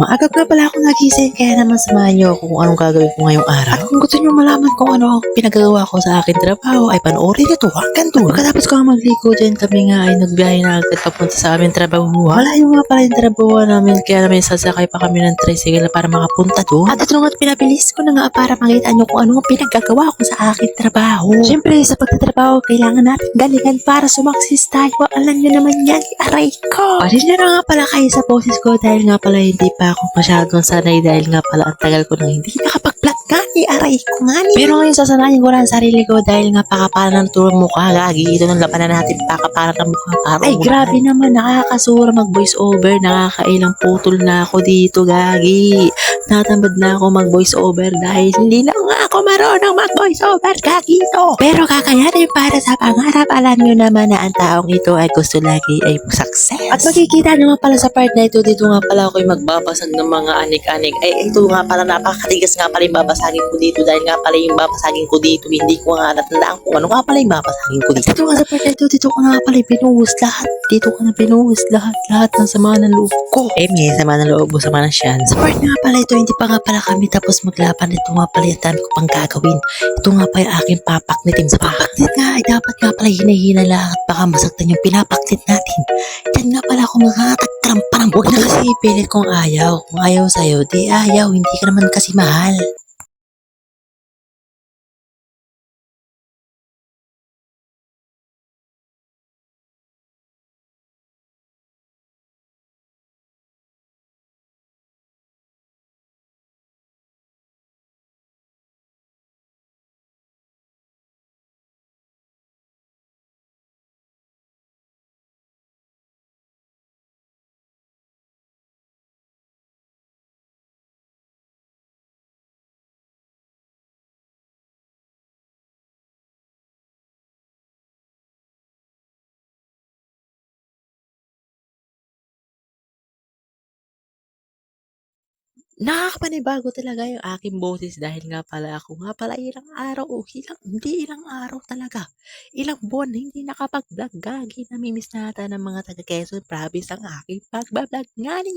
Maaga nga pala ako nagising kaya naman samahan niyo ako kung anong gagawin ko ngayong araw. At kung gusto niyo malaman kung ano ang pinagagawa ko sa aking trabaho ay panoorin niyo to hanggang dulo. Pagkatapos ko magligo dyan kami nga ay nagbiyahe na agad papunta sa aming trabaho. Malayo nga pala yung trabaho namin kaya namin sasakay pa kami ng tricycle para makapunta doon. At ito nga't pinabilis ko na nga para makita niyo kung ano ang pinagagawa ko sa aking trabaho. Siyempre sa pagtatrabaho kailangan natin galingan para sumaksis tayo. Alam niyo naman yan, aray ko. Pasensya na nga pala kayo sa boses ko dahil nga pala hindi pa ako masyadong sanay dahil nga pala ang tagal ko nang hindi nakapag-vlog nga ni aray ko nga ni. Pero ngayon sasanayin ko lang ang sarili ko dahil nga pakapalan ng turong mukha gagi. Ito ng labanan natin pakapalan ng mukha para ay grabe naman nakakasura mag voice over. Nakakailang putol na ako dito gagi. Natambad na ako mag voice over dahil hindi na nga ako marunong mag voice over gagi ito. Pero kakayanin para sa pangarap. Alam nyo naman na ang taong ito ay gusto lagi ay success. At makikita nyo nga pala sa part na ito, dito nga pala ako'y magbabasag ng mga anik-anik. Ay ito nga pala napakatigas nga pala yung babasagin ko dito dahil nga pala yung babasagin ko dito hindi ko nga natandaan kung ano nga pala yung babasagin ko dito. Dito nga sa part na ito, dito ko nga pala pinuhos lahat. Dito ko na pinuhos lahat ng sama ng loob ko. May sama ng loob mo, sama ng siyan. Sa part nga pala ito, hindi pa nga pala kami tapos maglaban. Ito nga pala yung dami ko pang gagawin. Ito nga pa yung aking papaknitin. Sa papaknit nga ay dapat nga pala hinahina lang at baka masaktan yung pinapaknit natin. Yan nga pala ako makakatagkrampa ng huwag na kasi ipilit kung ayaw. Kung ayaw sa'yo, di ayaw. Hindi ka naman kasi mahal. Nakakapanibago talaga yung aking boses dahil nga pala ako nga pala ilang araw o hindi ilang araw talaga. Ilang buwan na hindi nakapag-vlog gagi. Namimiss na ata ng mga taga Quezon Province ang aking pagbablog nga ni.